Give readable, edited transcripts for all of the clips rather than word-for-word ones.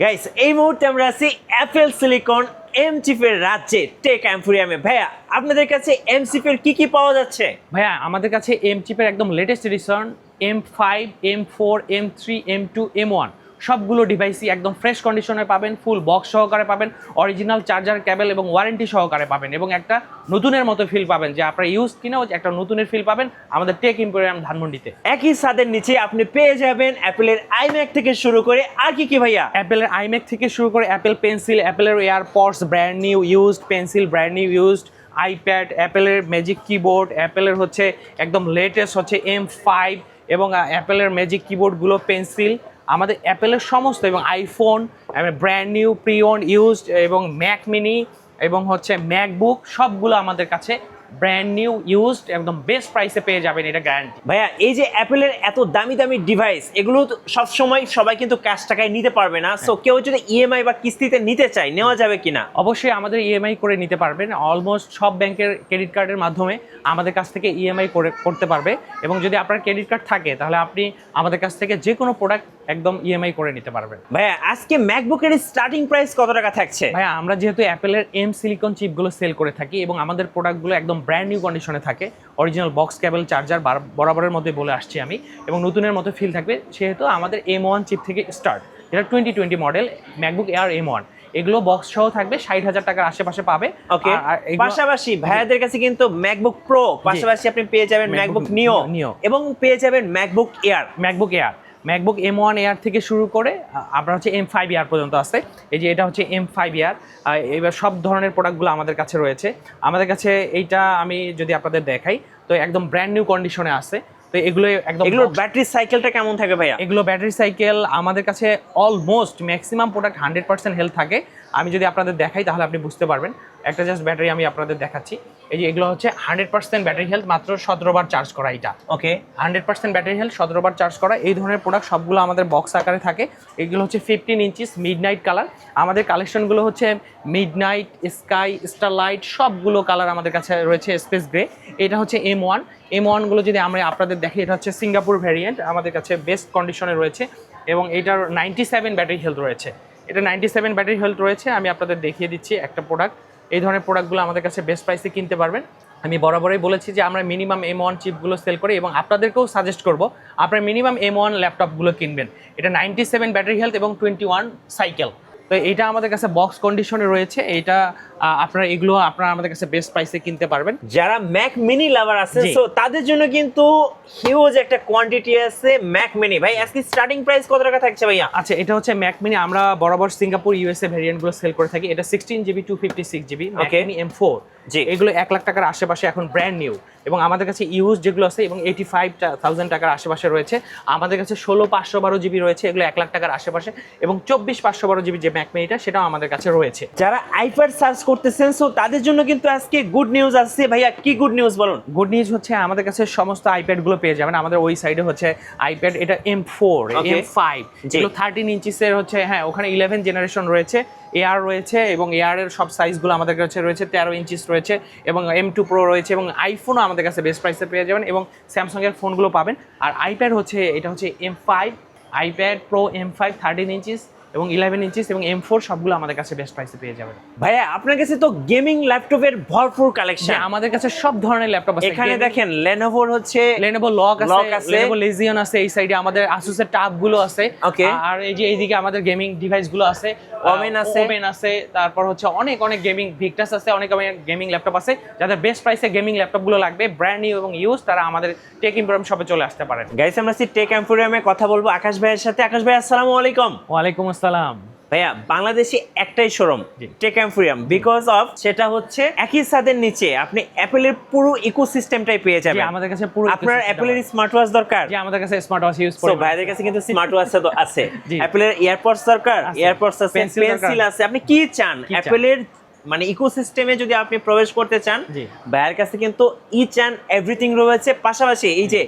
Guys এই মুহূর্তে আমরা আছি অ্যাপেল সিলিকন এম চিপের রাজ্যে টেক এম্পোরিয়ামে। ভাইয়া আপনাদের কাছে এম চিপের কি পাওয়া যাচ্ছে? ভাইয়া আমাদের কাছে এম চিপের একদম latest addition M5, M4, M3, M2, M1 সবগুলো ডিভাইসই একদম ফ্রেশ কন্ডিশনে পাবেন, ফুল বক্স সহকারে পাবেন, অরিজিনাল চার্জার কেবল এবং ওয়ারেন্টি সহকারে পাবেন এবং একটা নতুনের মতো ফিল পাবেন, যে আপনারা ইউজ কিনেও একটা নতুনের ফিল পাবেন আমাদের টেক এম্পোরিয়াম ধানমন্ডিতে। একই ছাদের নিচে আপনি পেয়ে যাবেন অ্যাপেলের আইম্যাক থেকে শুরু করে আর কি ভাইয়া? অ্যাপেলের আইম্যাক থেকে শুরু করে অ্যাপেল পেন্সিল, অ্যাপেলের AirPods brand new used, pencil brand new used, iPad, অ্যাপেলের ম্যাজিক কিবোর্ড, অ্যাপেলের হচ্ছে একদম লেটেস্ট হচ্ছে M5 এবং অ্যাপেলের ম্যাজিক কিবোর্ডগুলো, পেন্সিল, আমাদের অ্যাপেলের সমস্ত এবং iPhone brand new, pre owned used এবং ম্যাক মিনি এবং হচ্ছে ম্যাকবুক সবগুলো আমাদের কাছে ব্র্যান্ড নিউ ইউজড একদম বেস্ট প্রাইসে পেয়ে যাবেন, এটা গ্যারান্টি। ভাইয়া এই যে অ্যাপেলের এত দামি দামি ডিভাইস, এগুলো সব সময় সবাই কিন্তু ক্যাশ টাকায় নিতে পারবে না, সো কেউ যদি ইএমআই বা কিস্তিতে নিতে চায় নেওয়া যাবে কিনা? অবশ্যই আমাদের ইএমআই করে নিতে পারবেন, অলমোস্ট সব ব্যাংকের ক্রেডিট কার্ডের মাধ্যমে আমাদের কাছ থেকে ইএমআই করতে পারবে এবং যদি আপনার ক্রেডিট কার্ড থাকে তাহলে আপনি আমাদের কাছ থেকে যে কোনো প্রোডাক্ট একদম ইএমআই করে নিতে পারবেন। ভাইয়া আজকে ম্যাকবুকের স্টার্টিং প্রাইস কত টাকা থাকছে? ভাইয়া আমরা যেহেতু অ্যাপেলের এম সিলিকন চিপগুলো সেল করে থাকি এবং আমাদের প্রোডাক্টগুলো একদম ব্র্যান্ড নিউ কন্ডিশনে থাকে, অরিজিনাল বক্স কেবল চার্জার বরাবরের মধ্যে বলে আসছি আমি, এবং নতুনের মতো ফিল থাকবে, সেহেতু আমাদের M1 চিপ থেকে স্টার্ট, যেটা 2020 মডেল ম্যাকবুক এয়ার M1, এগুলো বক্স সহ থাকবে 60,000 টাকার আশেপাশে পাবে। ওকে, পাশাপাশি ভাইয়াদের কাছে কিন্তু ম্যাকবুক প্রো, পাশাপাশি আপনি পেয়ে যাবেন ম্যাকবুক নিও এবং পেয়ে যাবেন ম্যাকবুক ম্যাকবুক M1 এয়ার থেকে শুরু করে আপনার হচ্ছে M5 এয়ার পর্যন্ত আছে। এই যে এটা হচ্ছে M5 এয়ার, এবার সব ধরনের প্রোডাক্টগুলো আমাদের কাছে রয়েছে। আমাদের কাছে এইটা আমি যদি আপনাদের দেখাই তো একদম ব্র্যান্ড নিউ কন্ডিশনে আছে। তো এগুলোর ব্যাটারি সাইকেলটা কেমন থাকে ভাইয়া? এগুলো ব্যাটারি সাইকেল আমাদের কাছে অলমোস্ট ম্যাক্সিমাম প্রোডাক্ট 100% হেলথ থাকে। আমি যদি আপনাদের দেখাই তাহলে আপনি বুঝতে পারবেন। একটা জাস্ট ব্যাটারি আমি আপনাদের দেখাচ্ছি। এই যে এগুলো হচ্ছে 100% ব্যাটারি হেলথ, মাত্র 17 বার চার্জ করা। এটা ওকে, 100% ব্যাটারি হেলথ, 17 বার চার্জ করা। এই ধরনের প্রোডাক্ট সবগুলো আমাদের বক্স আকারে থাকে। এগুলো হচ্ছে 15 ইঞ্চিস মিডনাইট কালার। আমাদের কালেকশনগুলো হচ্ছে মিডনাইট, স্কাই, স্টারলাইট সবগুলো কালার আমাদের কাছে রয়েছে, স্পেস গ্রে। এটা হচ্ছে M1 গুলো যদি আমরা আপনাদের দেখি, এটা হচ্ছে সিঙ্গাপুর ভ্যারিয়েন্ট, আমাদের কাছে বেস্ট কন্ডিশনে রয়েছে এবং এটার 97 ব্যাটারি হেলথ রয়েছে। এটা 97 ব্যাটারি হেলথ রয়েছে। আমি আপনাদের দেখিয়ে দিচ্ছি একটা প্রোডাক্ট। এই ধরনের প্রোডাক্টগুলো আমাদের কাছে বেস্ট প্রাইসে কিনতে পারবেন। আমি বরাবরই বলেছি যে আমরা মিনিমাম M1 চিপগুলো সেল করি এবং আপনাদেরকেও সাজেস্ট করব আপনারা মিনিমাম M1 ল্যাপটপগুলো কিনবেন। এটা 97 ব্যাটারি হেলথ এবং 21 সাইকেল। তো এটা আমাদের কাছে বক্স কন্ডিশনে রয়েছে। এটা আপনারা আমাদের কাছে বেস্ট প্রাইসে কিনতে পারবেন। যারা ম্যাক মিনি লাভার আছে সো তাদের জন্য কিন্তু হিউজ একটা কোয়ান্টিটি আছে ম্যাক মিনি। ভাই আজকে স্টার্টিং প্রাইস কত টাকা থাকছে ভাইয়া? আচ্ছা, এটা হচ্ছে ম্যাক মিনি। আমরা বরাবর সিঙ্গাপুর ইউএসএ ভেরিয়েন্টগুলো সেল করে থাকি। এটা 16GB 256GB Mac mini M4, এগুলো 1 লাখ টাকার আশেপাশে এখন ব্র্যান্ড নিউ এবং আমাদের কাছে ইউজ যেগুলো আছে এবং 85,000 টাকার আশেপাশে রয়েছে। আমাদের কাছে 16,512GB রয়েছে, এগুলো 1 লাখ টাকার আশেপাশে, এবং 24,512GB যে ম্যাক মিনিটা সেটাও আমাদের কাছে রয়েছে। যারা আইপ্যাড সার্চ করতেছেন সো তাদের জন্য কিন্তু আজকে গুড নিউজ আসছে। ভাইয়া কি গুড নিউজ বলুন? গুড নিউজ হচ্ছে আমাদের কাছে সমস্ত আইপ্যাডগুলো পেয়ে যাবেন। আমাদের ওই সাইডে হচ্ছে আইপ্যাড, এটা M4, M5, যেগুলো 13 ইঞ্চিসের হচ্ছে, হ্যাঁ ওখানে 11 জেনারেশন রয়েছে, এয়ার রয়েছে এবং এয়ারের সব সাইজগুলো আমাদের কাছে রয়েছে, 13 ইঞ্চিস রয়েছে এবং M2 Pro রয়েছে এবং আইফোনও আমাদের কাছে বেস্ট প্রাইসে পেয়ে যাবেন এবং স্যামসাংয়ের ফোনগুলো পাবেন। আর আইপ্যাড হচ্ছে, এটা হচ্ছে M5 iPad pro, M5 13 inches এবং 11 ইঞ্চিস এবং M4 সবগুলো আমাদের কাছে বেস্ট প্রাইসে পেয়ে যাবেন। ভাইয়া আপনার কাছে তো গেমিং ল্যাপটপের ভরপুর কালেকশন। আমাদের কাছে সব ধরনের ল্যাপটপ আছে। এখানে দেখেন লেনোভোর হচ্ছে লেনোভো লক আছে, লেনোভো লেজিয়ন আছে, এই সাইডে আমাদের আসুসের টাব গুলো আছে। আর এই যে এইদিকে আমাদের গেমিং ডিভাইস গুলো আছে, ওমেন আছে, তারপর হচ্ছে অনেক গেমিং ভিক্টাস আছে, অনেক গেমিং ল্যাপটপ আছে। যাদের বেস্ট প্রাইসে গেমিং ল্যাপটপ গুলো লাগবে ব্র্যান্ড নিউ এবং ইউজ, তারা আমাদের টেক এম্পোরিয়াম শপে চলে আসতে পারেন। গাইস আমরা টেক এম্পোরিয়ামে কথা বলবো আকাশ ভাইয়ের সাথে। আকাশ ভাই আসসালামু আলাইকুম। ওয়ালাইকুম আসসালাম। ভাইয়া বাংলাদেশে একটাই showroom Tech Emporium, because of সেটা হচ্ছে একই ছাদের নিচে আপনি অ্যাপেলের পুরো ইকোসিস্টেমটাই পেয়ে যাবেন। আমাদের কাছে পুরো, আপনার অ্যাপেলের স্মার্ট ওয়াচ দরকার? জি, আমাদের কাছে স্মার্ট ওয়াচ ইউজ করি। সো ভাইদের কাছে কিন্তু স্মার্ট ওয়াচ তো আছে। অ্যাপেলের এয়ারপডস দরকার, এয়ারপডস আছে, পেন্সিল আছে। আপনি কি চান অ্যাপেলের মানে ইকোসিস্টেমে যদি আপনি প্রবেশ করতে চান, ভাইয়ের কাছে কিন্তু ইচ অ্যান্ড এভরিথিং রয়েছে। পাশাপাশি এই যে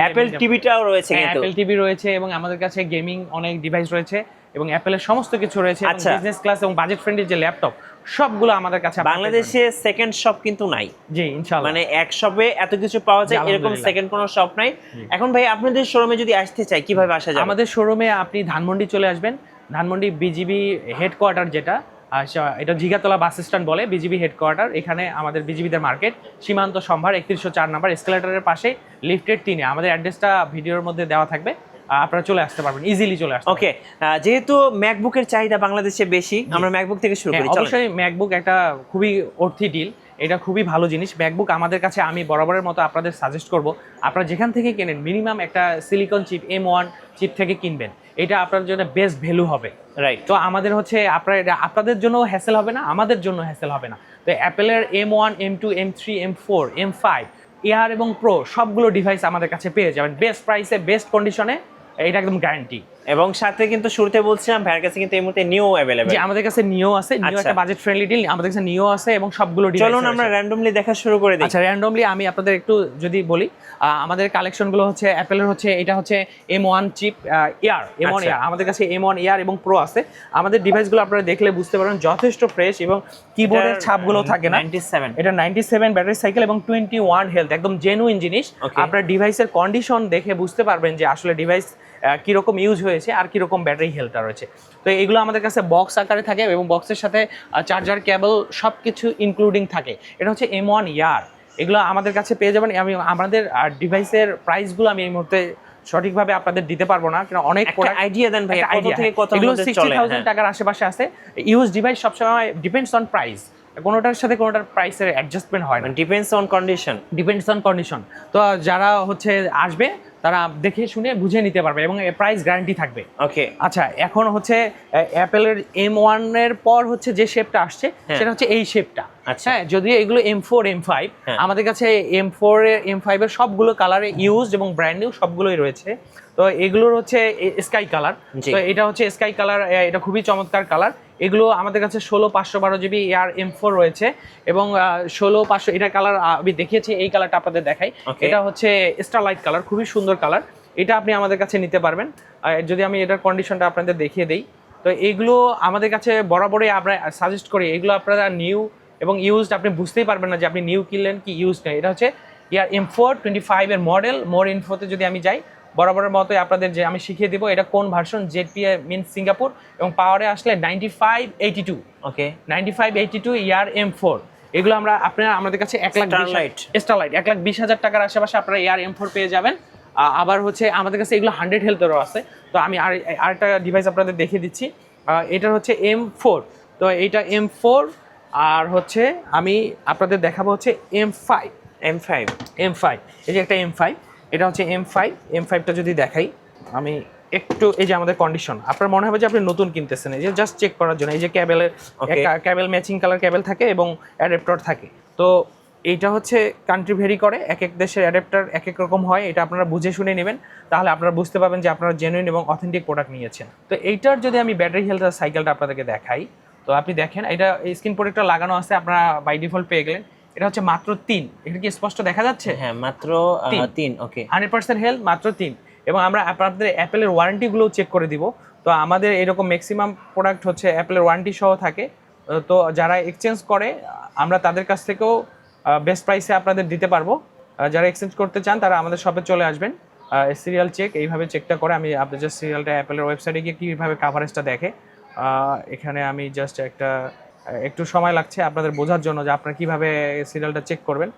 অ্যাপেল টিভিটাও রয়েছে, কিন্তু অ্যাপেল টিভি রয়েছে এবং আমাদের কাছে গেমিং অনেক ডিভাইস রয়েছে এবং অ্যাপেলের সমস্ত কিছু রয়েছে। বিজনেস ক্লাস এবং বাজেট ফ্রেন্ডলি যে ল্যাপটপ সবগুলো আমাদের কাছে। বাংলাদেশে সেকেন্ড শপ কিন্তু নাই। জি ইনশাআল্লাহ, মানে এক শপে এত কিছু পাওয়া যায় এরকম সেকেন্ড কোনো শপ নাই। এখন ভাই আপনাদের শোরুমে যদি আসতে চাই কিভাবে আসা যাবে? আমাদের শোরুমে আপনি ধানমন্ডি চলে আসবেন, ধানমন্ডি বিজিবি হেডকোয়ার্টার যেটা এটা জিগাতলা বাস স্ট্যান্ড বলে, বিজিবি হেডকোয়ার্টার। এখানে আমাদের বিজিবিদের মার্কেট, সীমান্ত সম্ভার 3104 নাম্বার, এসকেলেটরের পাশে, লিফটের 3-এ। আমাদের অ্যাড্রেসটা ভিডিওর মধ্যে দেওয়া থাকবে, আপনারা চলে আসতে পারবেন, ইজিলি চলে আসতে। ওকে, যেহেতু ম্যাকবুকের চাহিদা বাংলাদেশে বেশি, আমরা ম্যাকবুক থেকে শুরু করি। অবশ্যই ম্যাকবুক একটা খুবই অর্থী ডিল, এটা খুবই ভালো জিনিস। ম্যাকবুক আমাদের কাছে আমি বরাবরের মতো আপনাদের সাজেস্ট করব, আপনারা যেখান থেকে কেনেন মিনিমাম একটা সিলিকন চিপ M1 চিপ থেকে কিনবেন, এটা আপনার জন্য বেস্ট ভ্যালু হবে। রাইট। তো আমাদের হচ্ছে আপনাদের জন্য হ্যাসেল হবে না, আমাদের জন্য হ্যাসেল হবে না। তো অ্যাপেলের M1, M2, M3, M4, M5 air এবং প্রো সবগুলো ডিভাইস আমাদের কাছে পেয়ে যাবেন বেস্ট প্রাইসে, বেস্ট কন্ডিশনে, এটা একদম গ্যারান্টি। এবং সাথে কিন্তু শুরুতে বলছিলাম ভাইয়ের কাছে কিন্তু এই মুহূর্তে নিও अवेलेबल। জি, আমাদের কাছে নিও আছে, নিও একটা বাজেট ফ্রেন্ডলি ডিল, আমাদের কাছে নিও আছে এবং সবগুলো ডিভাইস। চলুন আমরা র্যান্ডমলি দেখা শুরু করে দিই। আচ্ছা, র্যান্ডমলি আমি আপনাদের একটু যদি বলি, আমাদের কালেকশনগুলো হচ্ছে অ্যাপেলের হচ্ছে এটা হচ্ছে M1 chip air, M1 air, আমাদের কাছে M1 এয়ার এবং প্রো আছে। আমাদের ডিভাইসগুলো আপনারা দেখলে বুঝতে পারবেন যথেষ্ট ফ্রেশ এবং কিবোর্ডের ছাপগুলো থাকে না। 97 এটা 97 ব্যাটারি সাইকেল এবং 21 হেলথ, একদম জেনুইন জিনিস। আপনার ডিভাইসের কন্ডিশন দেখে বুঝতে পারবেন যে আসলে ডিভাইস কিরকম ইউজ হয়েছে আর কিরকম ব্যাটারি হেলথটা রয়েছে। তো এগুলো আমাদের কাছে বক্স আকারে থাকে এবং বক্সের সাথে চার্জার কেবল সব কিছু ইনক্লুডিং থাকে। এটা হচ্ছে M1 ইয়ার, এগুলো আমাদের কাছে পেয়ে যাবেন। আমি আমাদের ডিভাইসের প্রাইসগুলো আমি এই মুহূর্তে সঠিকভাবে আপনাদের দিতে পারবো না, কারণ অনেক আইডিয়া দেন ভাই, কত থেকে কত এগুলো মধ্যে চলে? 60,000 টাকার আশেপাশে আছে। ইউজ ডিভাইস সবসময় ডিপেন্ডস অন প্রাইস, কোনোটার সাথে কোনোটার প্রাইসের অ্যাডজাস্টমেন্ট হয় না, depends on condition. Depends on condition. তো যারা হচ্ছে আসবে তারা দেখে শুনে বুঝে নিতে পারবে এবং প্রাইস গ্যারান্টি থাকবে। ওকে, আচ্ছা, এখন হচ্ছে অ্যাপেলের M1 এর পর হচ্ছে যে শেপটা আসছে সেটা হচ্ছে এই শেপটা। হ্যাঁ, যদিও এগুলো M4, M5, আমাদের কাছে M4 M5 এর সবগুলো কালারে ইউজড এবং ব্র্যান্ড নিউ সবগুলোই রয়েছে। তো এগুলোর হচ্ছে স্কাই কালার, তো এটা হচ্ছে স্কাই কালার, এটা খুবই চমৎকার কালার। এগুলো আমাদের কাছে 16/512 GB এয়ার M4 রয়েছে এবং 16/500 এটা কালার আমি দেখিয়েছি। এই কালারটা আপনাদের দেখাই, এটা হচ্ছে স্টারলাইট কালার, খুবই সুন্দর কালার। এটা আপনি আমাদের কাছে নিতে পারবেন। যদি আমি এটার কন্ডিশনটা আপনাদের দেখিয়ে দিই, তো এইগুলো আমাদের কাছে বরাবরই আমরা সাজেস্ট করি, এগুলো আপনারা নিউ এবং ইউজড আপনি বুঝতেই পারবেন না যে আপনি নিউ কিনলেন কি ইউজড নেই। এটা হচ্ছে ইয়ার M4 25 এর মডেল। মোর ইনফোতে যদি আমি যাই, বরাবরের মতোই আপনাদের যে আমি শিখিয়ে দিব এটা কোন ভার্সন, ZPA মিনস সিঙ্গাপুর, এবং পাওয়ারে আসলে 9582। ওকে, 9582 ইয়ার M4। এগুলো আপনারা আমাদের কাছে 1,20,000 স্টারলাইট 1,20,000 টাকার আশেপাশে আপনারা ইয়ার M4 পেয়ে যাবেন। আবার হচ্ছে আমাদের কাছে এগুলো 100 হেলথেরও আছে। তো আমি আরেকটা ডিভাইস আপনাদের দেখিয়ে দিচ্ছি, এটা হচ্ছে M4। তো এইটা M4, আর হচ্ছে আমি আপনাদের দেখাবো হচ্ছে M5। এই যে একটা M5, এটা হচ্ছে M5টা যদি দেখাই আমি একটু, এই যে আমাদের কন্ডিশন, আপনার মনে হবে যে আপনি নতুন কিনতেছেন। এই যে জাস্ট চেক করার জন্য, এই যে ক্যাবেল ম্যাচিং কালার ক্যাবেল থাকে এবং অ্যাডাপ্টার থাকে। তো এইটা হচ্ছে কান্ট্রি ভেরি করে, এক এক দেশের অ্যাডাপ্টার এক এক রকম হয়, এটা আপনারা বুঝে শুনে নেবেন, তাহলে আপনারা বুঝতে পারবেন যে আপনারা জেনুইন এবং অথেন্টিক প্রোডাক্ট নিয়েছেন। তো এইটার যদি আমি ব্যাটারি হেলথ সাইকেলটা আপনাদেরকে দেখাই, তো আপনি দেখেন এটা স্ক্রিন প্রোটেক্টর লাগানো আছে, আপনারা বাই ডিফল্ট পেয়ে গেলেন। এটা হচ্ছে মাত্র 3, এটা কি স্পষ্ট দেখা যাচ্ছে? হ্যাঁ, মাত্র 3। ওকে, 100% হেলথ, মাত্র 3। এবং আমরা আপনাদের অ্যাপেলের ওয়ারেন্টিগুলো চেক করে দিব। তো আমাদের এরকম ম্যাক্সিমাম প্রোডাক্ট হচ্ছে অ্যাপেলের ওয়ারেন্টি সহ থাকে। তো যারা এক্সচেঞ্জ করে আমরা তাদের কাছ থেকেও বেস্ট প্রাইসে আপনাদের দিতে পারবো। যারা এক্সচেঞ্জ করতে চান তারা আমাদের শপে চলে আসবেন। সিরিয়াল চেক এইভাবে চেকটা করে, আমি আপনাদের জাস্ট সিরিয়ালটা অ্যাপেলের ওয়েবসাইটে গিয়ে কীভাবে কাভারেজটা দেখে, এখানে আমি জাস্ট একটু সময় লাগছে আপনাদের বোঝার জন্য যে আপনারা কীভাবে সিরিয়ালটা চেক করবেন।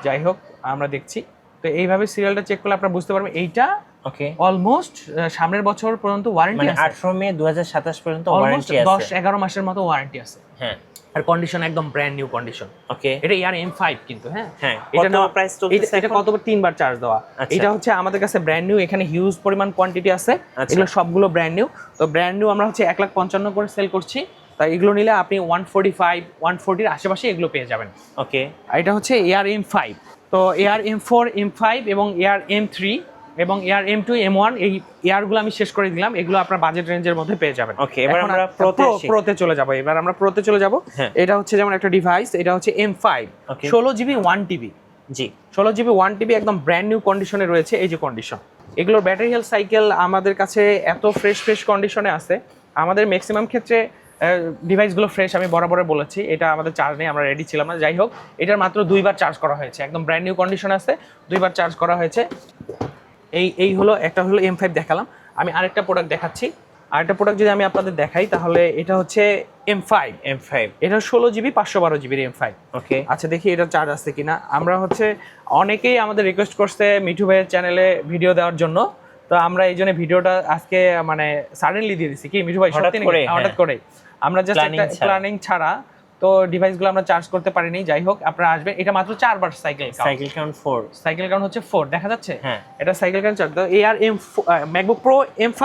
যাই হোক, আমরা দেখছি। তো এইভাবে সিরিয়ালটা চেক করলে আপনারা বুঝতে পারবেন এইটা ওকে অলমোস্ট সামনের বছর পর্যন্ত ওয়ারেন্টি আছে, 18 মে 2027 পর্যন্ত ওয়ারেন্টি আছে, 10-11 মাসের মতো ওয়ারেন্টি আছে। হ্যাঁ, আর কন্ডিশন একদম ব্র্যান্ড নিউ কন্ডিশন। ওকে, এটা ইয়ার M5 কিন্তু। হ্যাঁ, এটা না প্রাইস চলতেছে, এটা কতবার 3 বার চার্জ দেওয়া। এটা হচ্ছে আমাদের কাছে ব্র্যান্ড নিউ, এখানে হিউজ পরিমাণ কোয়ান্টিটি আছে, এগুলো সবগুলো ব্র্যান্ড নিউ। তো ব্র্যান্ড নিউ আমরা হচ্ছে 1,55,000 করে সেল করছি। তাই এগুলো নিলে আপনি 145-140 আশেপাশে এগুলো পেয়ে যাবেন। ওকে, এটা হচ্ছে এয়ার M5। তো এয়ার M4, M5 এবং এয়ার M3 এবং এয়ার M2, M1 এই এয়ারগুলো আমি শেষ করে দিলাম। এগুলো আপনার বাজেট রেঞ্জের মধ্যে পেয়ে যাবেন। ওকে, এবার আমরা প্রোতে চলে যাব। এটা হচ্ছে যেমন একটা ডিভাইস, এটা হচ্ছে M5, 16GB 1TB। জি, 16GB 1TB একদম ব্র্যান্ড নিউ কন্ডিশনে রয়েছে। এই যে কন্ডিশন, এগুলোর ব্যাটারি হেলথ সাইকেল আমাদের কাছে এত ফ্রেশ কন্ডিশনে আছে। আমাদের ম্যাক্সিমাম ক্ষেত্রে ডিভাইসগুলো ফ্রেশ, আমি বরাবর বলেছি। এটা আমাদের চার্জ নেই, আমরা রেডি ছিলাম না। যাই হোক, এটার মাত্র 2 বার চার্জ করা হয়েছে, একদম ব্র্যান্ড নিউ কন্ডিশন আছে, 2 বার চার্জ করা হয়েছে। এই হলো একটা হলো M5 দেখালাম। আমি আরেকটা প্রোডাক্ট দেখাচ্ছি, আরেকটা প্রোডাক্ট যদি আমি আপনাদের দেখাই তাহলে এটা হচ্ছে M5 এটা 16GB 512GB M5। ওকে, আচ্ছা দেখি এটা চার্জ আছে কিনা। আমরা হচ্ছে অনেকেই আমাদের রিকোয়েস্ট করছে মিঠু ভাইয়ের চ্যানেলে ভিডিও দেওয়ার জন্য, তো আমরা এই জন্য ভিডিওটা আজকে মানে সাডেনলি দিয়ে দিছি। কি মিঠু ভাই হঠাৎ করে আমরা জাস্ট একটা প্ল্যানিং ছাড়া তো ডিভাইসগুলো আমরা চার্জ করতে পারিনি। যাই হোক আপনারা আসবেন, এটা মাত্র 4 বার সাইকেল কাউন্ট 4, সাইকেল কাউন্ট হচ্ছে 4 দেখা যাচ্ছে। হ্যাঁ, এটা সাইকেল কাউন্ট 4। তো ARM ম্যাকবুক প্রো M5,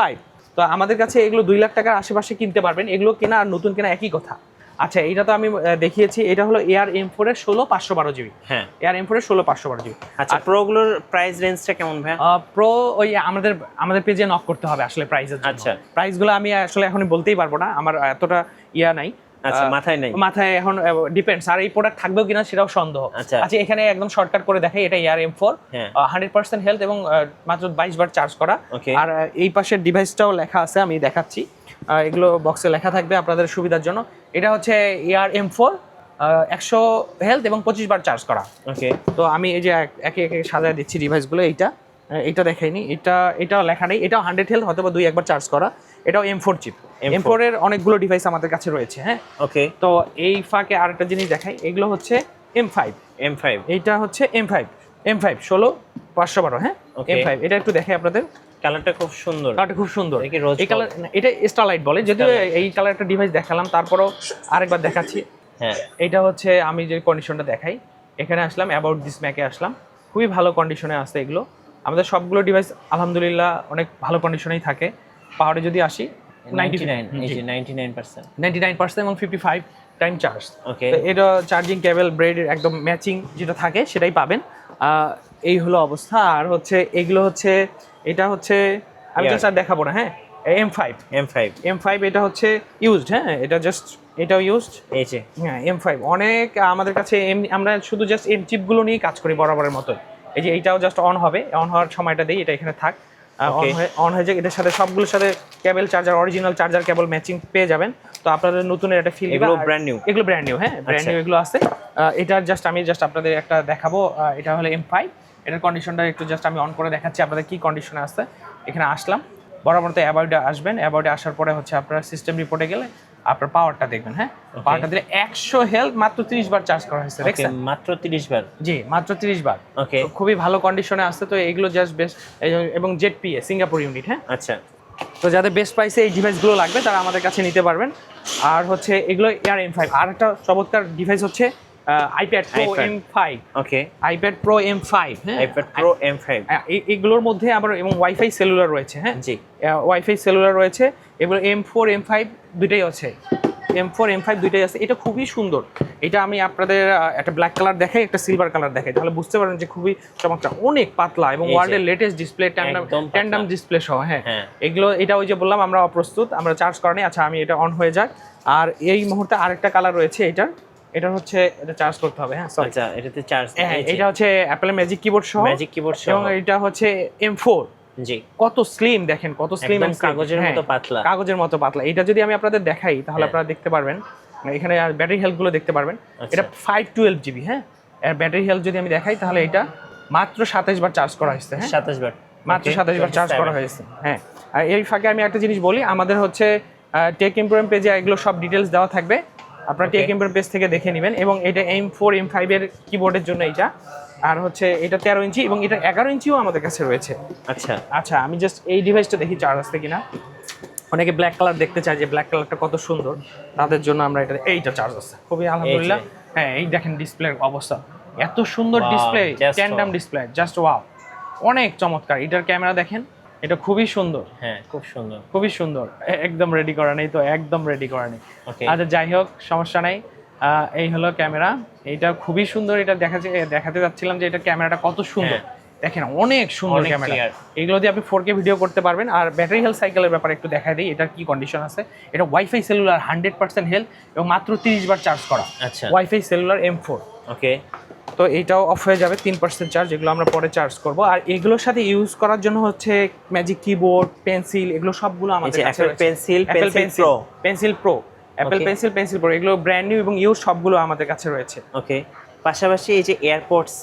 তো আমাদের কাছে এগুলো 2 লাখ টাকার আশেপাশে কিনতে পারবেন। এগুলো কেনা আর নতুন কেনা একই কথা। আচ্ছা এটা তো আমি দেখিয়েছি, এটা হলো ARM4 এর 16/512GB। হ্যাঁ, ARM4 এর 16/512GB। আচ্ছা প্রো গুলোর প্রাইস রেঞ্জটা কেমন ভাই? প্রো ওই আমাদের পেজে নক করতে হবে আসলে প্রাইসের জন্য। আচ্ছা, প্রাইসগুলো আমি আসলে এখন বলতেই পারবো না, আমার এতটা ইয়া নাই। আচ্ছা মাথায় এখন ডিপেন্ডস, আর এই প্রোডাক্ট থাকবেও কিনা সেটাও সন্দেহ। আচ্ছা এখানে একদম শর্টকাট করে দেখাই, এটা ARM4 100% হেলথ এবং মাত্র 22 বার চার্জ করা। আর এই পাশের ডিভাইসটাও লেখা আছে, আমি দেখাচ্ছি, এগুলো বক্সে লেখা থাকবে আপনাদের সুবিধার জন্য। এটা হচ্ছে ARM4 100 হেলথ এবং 25 বার চার্জ করা। ওকে, তো আমি এই যে একে একে সাজায় দিচ্ছি ডিভাইসগুলো। এটা দেখাইনি, এটাও লেখা নেই। এটাও 100 হেলথ, হয়তো বা 2-1 বার চার্জ করা। এটাও M4 চিপ। M4 এর অনেকগুলো ডিভাইস আমাদের কাছে রয়েছে। হ্যাঁ, ওকে। তো এই ফাঁকে আরেকটা জিনিস দেখাই, এগুলো হচ্ছে M5। এইটা হচ্ছে M5 16/512। হ্যাঁ, M5 এটা একটু দেখাই আপনাদের। কালারটা খুব সুন্দর, এই কালার এটা স্টারলাইট বলে, যদিও এই কালার একটা ডিভাইস দেখালাম, তারপরও আরেকবার দেখাচ্ছি। হ্যাঁ, এটা হচ্ছে আমি যে কন্ডিশনটা দেখাই, এখানে আসলাম অ্যাবাউট দিস ম্যাকে আসলাম, খুবই ভালো কন্ডিশনে আছে এগুলো। আমাদের সবগুলো ডিভাইস আলহামদুলিল্লাহ অনেক ভালো কন্ডিশনেই থাকে। পাওয়ারে যদি আসি 99% এবং 55 টাইম চার্জ। ওকে, এটা চার্জিং কেবল ব্রেডের একদম ম্যাচিং যেটা থাকে সেটাই পাবেন। এই হলো অবস্থা। আর হচ্ছে এগুলো হচ্ছে, এটা হচ্ছে আমি জাস্ট আর দেখাবো না। হ্যাঁ, M5 এটা হচ্ছে ইউজড। হ্যাঁ, এটা জাস্ট এটাও ইউজড। এই যে হ্যাঁ, M5 অনেক আমাদের কাছে আমরা শুধু জাস্ট এম চিপগুলো নিয়ে কাজ করি বরাবরের মতো। এই যে এইটাও জাস্ট অন হবে, অন হওয়ার সময়টা দেই, এটা এখানে থাক, অন হয়ে যায়। এটার সাথে সবগুলোর সাথে কেবল charger, original charger cable matching পেয়ে যাবেন। তো আপনাদের নতুন একটা ফিল, এগুলো ব্র্যান্ড নিউ। হ্যাঁ, ব্র্যান্ড নিউ এগুলো আছে। এটা আমি আপনাদের একটা দেখাবো। এটা হলো M5, এটার কন্ডিশনটা একটু জাস্ট আমি অন করে দেখাচ্ছি আপনাদের কি কন্ডিশনে আছে। এখানে আসলাম, বরাবর তো অ্যাবাউটে আসবেন। অ্যাবাউটে আসার পরে হচ্ছে আপনারা সিস্টেম রিপোর্টে গেলে আপনার পাওয়ারটা দেখবেন। হ্যাঁ, পাওয়ারটা দিলে 100 হেলথ মাত্র 30 বার চার্জ করা হয়েছে। দেখছেন, মাত্র 30 বার। জি, মাত্র 30 বার। ওকে, খুবই ভালো কন্ডিশনে আসছে। তো এগুলো জাস্ট বেস্ট, এবং ZPA সিঙ্গাপুর ইউনিট। হ্যাঁ, আচ্ছা, তো যাদের বেস্ট প্রাইসে এই ডিভাইসগুলো লাগবে তারা আমাদের কাছে নিতে পারবেন। আর হচ্ছে এগুলো ARM5। আর একটা চমৎকার ডিভাইস হচ্ছে iPad Pro M5। ওকে, iPad Pro M5। হ্যাঁ, iPad Pro M5 এগুলোর মধ্যে আবার এবং ওয়াইফাই সেলুলার রয়েছে। হ্যাঁ, জি, ওয়াইফাই সেলুলার রয়েছে। এবং M4 M5 দুইটাই আছে। M4 M5 দুইটাই আছে। এটা খুবই সুন্দর। এটা আমি আপনাদের একটা ব্ল্যাক কালার দেখাই, একটা সিলভার কালার দেখাই, তাহলে বুঝতে পারেন যে খুবই চমৎকার, অনেক পাতলা এবং ওয়ার্ল্ডের লেটেস্ট ডিসপ্লে, ট্যান্ডাম ডিসপ্লে সহ। হ্যাঁ, এগুলো এটা ওই যে বললাম আমরা অপ্রস্তুত, আমরা চার্জ করিনি। আচ্ছা, আমি এটা অন হয়ে যাক। আর এই মুহূর্তে আরেকটা কালার রয়েছে, এটা হচ্ছে এটা চার্জ করতে হবে। হ্যাঁ, আচ্ছা, এটাতে চার্জ। হ্যাঁ, এটা হচ্ছে অ্যাপল ম্যাজিক কিবোর্ড সহ। এবং এটা হচ্ছে M4। জি, কত স্লিম দেখেন, কত স্লিম, কাগজের মতো পাতলা। এটা যদি আমি আপনাদের দেখাই তাহলে আপনারা দেখতে পারবেন, এখানে আর ব্যাটারি হেলথ গুলো দেখতে পারবেন। এটা 512GB। হ্যাঁ, আর ব্যাটারি হেলথ যদি আমি দেখাই তাহলে এটা মাত্র 27 বার চার্জ করা হয়েছে। হ্যাঁ, 27 বার, মাত্র 27 বার চার্জ করা হয়েছে। হ্যাঁ, আর এই ফাঁকে আমি একটা জিনিস বলি, আমাদের হচ্ছে টেক ইমপ্রুভমেন্ট পেজে এগুলো সব ডিটেলস দেওয়া থাকবে, আপনারা টেক ইমপ্রুভমেন্ট পেজ থেকে দেখে নেবেন। এবং এটা M4 M5 এর কিবোর্ডের জন্য এইটা। আর হচ্ছে এটা 13 ইঞ্চি এবং এটা 11 ইঞ্চিও আমাদের কাছে রয়েছে। আচ্ছা, আমি জাস্ট এই ডিভাইসটা দেখি চার্জ আসছে কিনা। অনেকে ব্ল্যাক কালার দেখতে চায় যে ব্ল্যাক কালারটা কত সুন্দর, তাদের জন্য আমরা এইটা চার্জ আছে খুবই আলহামদুলিল্লাহ। হ্যাঁ, এই দেখেন ডিসপ্লের অবস্থা, এত সুন্দর ডিসপ্লে, ট্যান্ডাম ডিসপ্লে, জাস্ট ওয়াও, অনেক চমৎকার। এটার ক্যামেরা দেখেন, এটা খুবই সুন্দর। হ্যাঁ, খুবই সুন্দর। একদম রেডি করা নেই তো, একদম রেডি করা নেই। আচ্ছা, যাই হোক, সমস্যা নাই। এই হলো ক্যামেরা, এটা খুবই সুন্দর। এটা দেখাতে যাচ্ছিলাম যে এটা ক্যামেরাটা কত সুন্দর। দেখেন, অনেক সুন্দর ক্যামেরা। এগুলো দিয়ে আপনি 4K ভিডিও করতে পারবেন। আর ব্যাটারি হেলথ সাইকেলের ব্যাপারে একটু দেখা দিই, এটার কি কন্ডিশন আছে। এটা ওয়াইফাই সেলুলার 100% হেলথ এবং মাত্র 30 বার চার্জ করা। আচ্ছা, ওয়াইফাই সেলুলার M4। ওকে, তো এইটাও অফ হয়ে যাবে 3% চার্জ, এগুলো আমরা পরে চার্জ করব। আর এগুলোর সাথে ইউজ করার জন্য হচ্ছে ম্যাজিক কিবোর্ড, পেন্সিল, এগুলো সবগুলো আমাদের কাছে রয়েছে। Pencil pro, Apple pencil pro, এগুলো ব্র্যান্ড নিউ এবং ইউজ সবগুলো আমাদের কাছে রয়েছে। ওকে, পাশাপাশি এই যে এয়ারপডস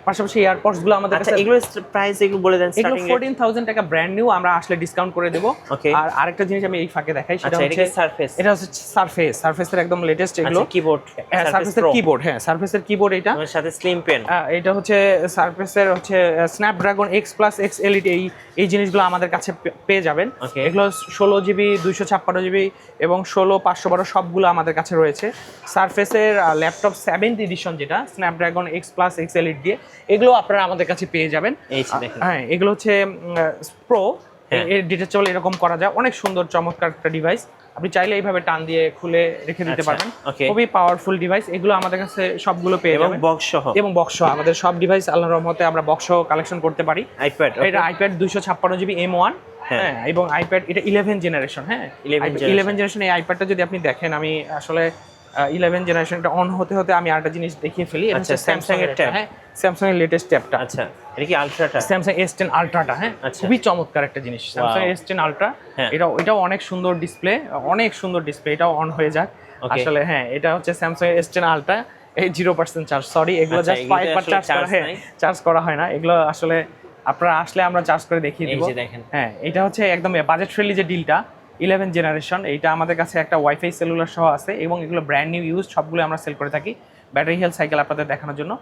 পাশাপাশি এয়ারপডস গুলো আমাদের আচ্ছা কাছে এগুলো প্রাইস একটু বলে দেন এগুলো স্টার্টিং 14000 টাকা ব্র্যান্ড নিউ, আমরা আসলে ডিসকাউন্ট করে দেব। আর আরেকটা জিনিস আমি এই ফাঁকে দেখাই, সেটা হচ্ছে সারফেস। এটা হচ্ছে সারফেসের একদম লেটেস্ট এগুলো কিবোর্ড, সারফেসের কিবোর্ড, হ্যাঁ সারফেসের কিবোর্ড এটা, এর সাথে স্লিম পেন। এটা হচ্ছে সারফেসের হচ্ছে Snapdragon X Plus X Elite, এই জিনিসগুলো আমাদের কাছে পেয়ে যাবেন। এগুলো 16GB 256GB এবং 16/512 সবগুলো আমাদের কাছে রয়েছে। সারফেসের ল্যাপটপ 7th এডিশন যেটা Snapdragon X Plus X Elite দিয়ে, এগুলো আপনারা আমাদের কাছে পেয়ে যাবেন। হ্যাঁ এগুলো হচ্ছে প্রো, এর ডিটেচেবল এরকম করা যায়, অনেক সুন্দর চমৎকার একটা ডিভাইস। আপনি চাইলে এইভাবে টান দিয়ে খুলে রেখে দিতে পারবেন, খুবই পাওয়ারফুল ডিভাইস। এগুলো আমাদের কাছে সবগুলো পেয়ে যাবেন এবং বক্স সহ আমাদের সব ডিভাইস আল্লাহর রহমতে আমরা বক্স সহ কালেকশন করতে পারি। এটা আইপ্যাড 256GB M1, হ্যাঁ এবং আইপ্যাড এটা 11 জেনারেশন। হ্যাঁ 11 জেনারেশন এই আইপ্যাডটা যদি আপনি দেখেন, আমি আসলে 11 জেনারেশনটা অন হতে হতে আমি আরেকটা জিনিস দেখিয়ে ফেলি। এটা হচ্ছে স্যামসাং এর ট্যাব, হ্যাঁ স্যামসাং এর লেটেস্ট ট্যাবটা। আচ্ছা এটা কি আলট্রাটা? স্যামসাং S10 আলট্রাটা, হ্যাঁ খুবই চমৎকার একটা জিনিস স্যামসাং S10 আলট্রা। এটাও অনেক সুন্দর ডিসপ্লে, অনেক সুন্দর ডিসপ্লে। এটাও অন হয়ে যাক আসলে। হ্যাঁ এটা হচ্ছে স্যামসাং S10 আলট্রা, এই 0% চার্জ, সরি এগুলো জাস্ট 5% চার্জ করা, হ্যাঁ চার্জ করা হয় না এগুলো আসলে। আপনারা আসলে আমরা চার্জ করে দেখিয়ে দিব। হ্যাঁ এটা হচ্ছে একদম বাজেট ফ্রেন্ডলি যে ডিলটা 11 জেনারেশন, এইটা আমাদের কাছে একটা ওয়াইফাই সেলুলার সহ আছে এবং এগুলো ব্র্যান্ড নিউ ইউজ, সবগুলো আমরা সেল করে থাকি। ব্যাটারি হেলথ সাইকেল আপনাদের দেখানোর জন্য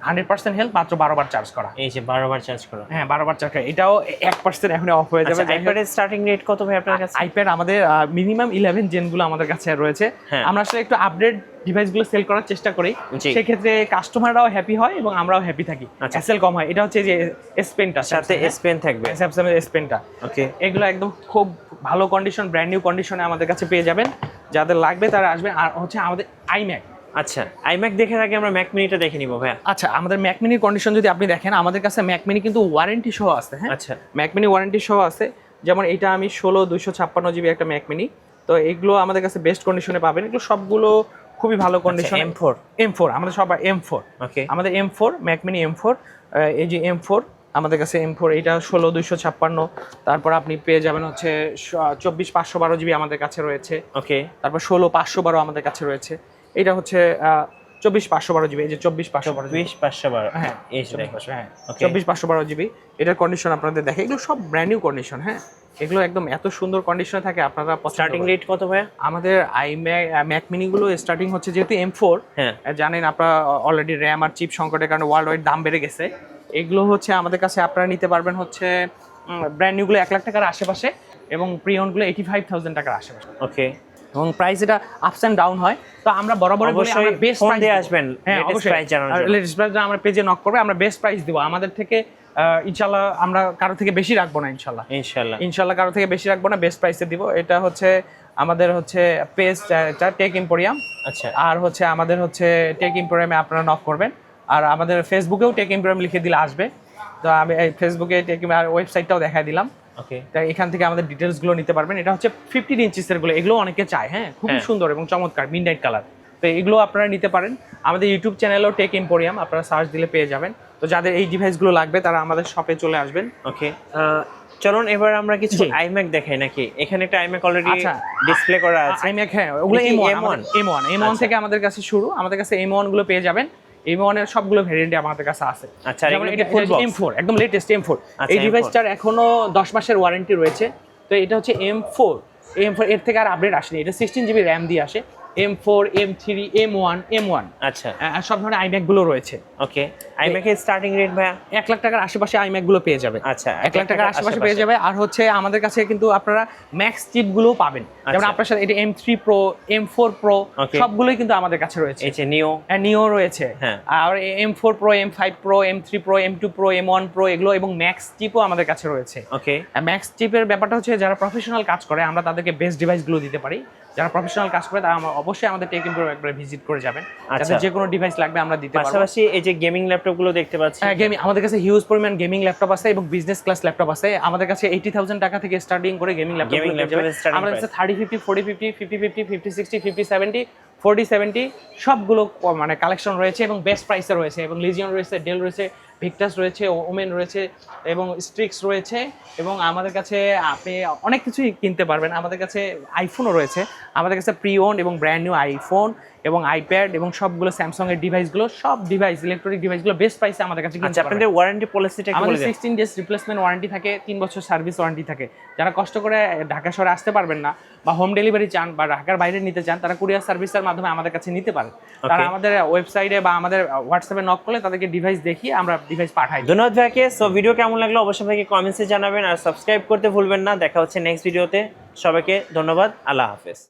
100% হেলথ, মাত্র 12 বার চার্জ করা। এই যে 12 বার চার্জ করা, হ্যাঁ 12 বার চার্জ করা। এটাও 1% এখন অফ হয়ে যাবে। আইপ্যাডের স্টার্টিং রেট কত ভাই আপনার কাছে? আইপ্যাড আমাদের মিনিমাম 11 জেনগুলো আমাদের কাছে রয়েছে। আমরা আসলে একটু আপডেট ডিভাইসগুলো সেল করার চেষ্টা করি, সেক্ষেত্রে কাস্টমাররাও হ্যাপি হয় এবং আমরাও হ্যাপি থাকি, হ্যাসেল কম হয়। এটা হচ্ছে যে S Penটা, সাথে S Pen থাকবে, স্যামসাং এর S Penটা। ওকে এগুলো একদম খুব ভালো কন্ডিশন, ব্র্যান্ড নিউ কন্ডিশনে আমাদের কাছে পেয়ে যাবেন। যাদের লাগবে তারা আসবেন। আর হচ্ছে আমাদের iMac, আচ্ছা iMac দেখার আগে আমরা ম্যাক মিনিটা দেখে নিব ভাই। আচ্ছা আমাদের ম্যাক মিনির কন্ডিশন যদি আপনি দেখেন, আমাদের কাছে ম্যাক মিনি কিন্তু ওয়ারেন্টি সহ আছে। হ্যাঁ আচ্ছা ম্যাক মিনি ওয়ারেন্টি সহ আছে। যেমন এটা আমি 16/256GB একটা ম্যাক মিনি, তো এগুলো আমাদের কাছে বেস্ট কন্ডিশনে পাবেন। এগুলো সবগুলো খুবই ভালো কন্ডিশন। M4 আমাদের সব M4, ওকে আমাদের M4 ম্যাক মিনি M4, এই যে M4 আমাদের কাছে M4, এটা 16/256। তারপর আপনি পেয়ে যাবেন হচ্ছে 24/512GB আমাদের কাছে রয়েছে। ওকে তারপর 16/512 আমাদের কাছে রয়েছে। এটা হচ্ছে 24/512GB, এই যে 24/512, হ্যাঁ এই 24/512GB। এটার কন্ডিশন আপনাদের দেখে, এগুলো সব ব্র্যান্ড নিউ কন্ডিশন। হ্যাঁ এগুলো একদম এত সুন্দর কন্ডিশনে থাকে, আপনারা স্টার্টিং রেট কত ভাই? আমাদের ম্যাক মিনি গুলো স্টার্টিং হচ্ছে, যেহেতু M4 জানেন আপনারা অলরেডি র্যাম আর চিপ সংকটের কারণে ওয়ার্ল্ড ওয়াইড দাম বেড়ে গেছে। এগুলো হচ্ছে আমাদের কাছে আপনারা নিতে পারবেন হচ্ছে ব্র্যান্ড নিউ গুলো 1 লাখ টাকার আশেপাশে এবং প্রিয়ন গুলো 85,000 টাকার আশেপাশে। ওকে এবং প্রাইস এটা আপস এন্ড ডাউন হয়, তো আমরা বরাবর বলি আমরা বেস্ট প্রাইস দিয়ে আসবেন। লেটেস্ট প্রাইস জানার জন্য লেটেস্ট প্রাইস আমরা পেজে নক করবে, আমরা বেস্ট প্রাইস দেব। আমাদের থেকে ইনশাআল্লাহ আমরা কারো থেকে বেশি রাখবো না, ইনশাআল্লাহ কারো থেকে বেশি রাখবো না, বেস্ট প্রাইসে দিব। এটা হচ্ছে আমাদের হচ্ছে পেজটা টেক এম্পোরিয়াম। আচ্ছা আর হচ্ছে আমাদের হচ্ছে টেক এম্পোরিয়ামে আপনারা নক করবেন, আর আমাদের ফেসবুকেও টেক এম্পোরিয়াম লিখে দিলে আসবে। তো আমি ফেসবুকে টেক আর ওয়েবসাইটটাও দেখাই দিলাম। ওকে তাই এখান থেকে আমাদের ডিটেলস গুলো নিতে পারবেন। এটা হচ্ছে 15 ইঞ্চিসের গুলো, এগুলো অনেকে চায়। হ্যাঁ খুবই সুন্দর এবং চমৎকার মিডনাইট কালার, তো এগুলো আপনারা নিতে পারেন। আমাদের ইউটিউব চ্যানেলেও টেক এম্পোরিয়াম আপনারা সার্চ দিলে পেয়ে যাবেন। তো যাদের এই ডিভাইসগুলো লাগবে তারা আমাদের শপে চলে আসবেন। ওকে চলুন এবার আমরা কিছু iMac দেখাই নাকি? এখানে একটা iMac অলরেডি ডিসপ্লে করা আছে। iMac হ্যাঁ ওগুলো M1 থেকে আমাদের কাছে শুরু, আমাদের কাছে M1 গুলো পেয়ে যাবেন। M1 এর সবগুলো ভেরিয়েন্ট আমাদের কাছে আছে। আচ্ছা এটা M4 একদম লেটেস্ট M4। এই ডিভাইসটার এখনো 10 মাসের ওয়ারেন্টি রয়েছে। তো এটা হচ্ছে M4 এর থেকে আর আপডেট আসেনি। এটা 16GB RAM দিয়ে আসে। M4 M3 M1 আচ্ছা সব ধরনের iMac গুলো রয়েছে। ওকে iMac এর স্টার্টিং রেট ভাই 1 লাখ টাকার আশেপাশে iMac গুলো পেয়ে যাবে। আচ্ছা 1 লাখ টাকার আশেপাশে পেয়ে যাবে। আর হচ্ছে আমাদের কাছে কিন্তু আপনারা ম্যাক্স চিপ গুলো পাবেন, যেমন আপনার সাথে এটা M3 Pro M4 Pro সবগুলোই কিন্তু আমাদের কাছে রয়েছে। এই যে নিও রয়েছে, আর M4 Pro M5 Pro M3 Pro M2 Pro M1 Pro এগুলো এবং ম্যাক্স চিপও আমাদের কাছে রয়েছে। ওকে ম্যাক্স চিপের ব্যাপারটা হচ্ছে যারা প্রফেশনাল কাজ করে আমরা তাদেরকে বেস্ট ডিভাইস গুলো দিতে পারি। যারা প্রফেশনাল কাজ করে তারা অবশ্যই আমাদের টেক এম্পোরিয়াম একবার ভিজিট করে যাবেন। যাদের যে কোনো ডিভাইস লাগবে আমরা দিতে পারবো। পাশাপাশি এই যে গেমিং ল্যাপটপ গুলো দেখতে পাচ্ছি, হ্যাঁ গেমিং আমাদের কাছে হিউজ পরিমাণ গেমিং ল্যাপটপ আছে এবং বিজনেস ক্লাস ল্যাপটপ আছে। আমাদের কাছে 80,000 টাকা থেকে স্টার্টিং করে গেমিং ল্যাপটপ আমাদের কাছে 30 50 40 50 50 50 50 60 50 70 4070 সবগুলো মানে কালেকশন রয়েছে এবং বেস্ট প্রাইসে রয়েছে, এবং লিজিয়ন রয়েছে, ডেল রয়েছে, ভিক্টাস রয়েছে, ওমেন রয়েছে এবং স্ট্রিক্স রয়েছে, এবং আমাদের কাছে আপনি অনেক কিছুই কিনতে পারবেন। আমাদের কাছে আইফোনও রয়েছে, আমাদের কাছে প্রি ওন এবং ব্র্যান্ড নিউ আইফোন এবং আইপ্যাড এবং সবগুলো স্যামসাং এর ডিভাইসগুলো, সব ডিভাইস ইলেকট্রনিক ডিভাইসগুলো বেস্ট প্রাইসে আমাদের কাছে কিনতে পারবেন। আপনাদের ওয়ারেন্টি পলিসিটা কি আমাদের বলবেন? 16 ডেজ রিপ্লেসমেন্ট ওয়ারেন্টি থাকে, 3 বছর সার্ভিস ওয়ারেন্টি থাকে। যারা কষ্ট করে ঢাকা শহরে আসতে পারবেন না বা হোম ডেলিভারি চান বা ঢাকার বাইরে নিতে চান, তারা কুরিয়ার সার্ভিসের মাধ্যমে আমাদের কাছে নিতে পারে। তারা আমাদের ওয়েবসাইটে বা আমাদের হোয়াটসঅ্যাপে নক করলে তাদেরকে ডিভাইস দেখিয়ে আমরা ডিভাইস পাঠাই। ধন্যবাদ ভাইকে। সো ভিডিও কেমন লাগলো অবশ্যই ভাইকে কমেন্টসে জানাবেন, আর সাবস্ক্রাইব করতে ভুলবেন না। দেখা হচ্ছে নেক্সট ভিডিওতে। সবাইকে ধন্যবাদ, আল্লাহ হাফেজ।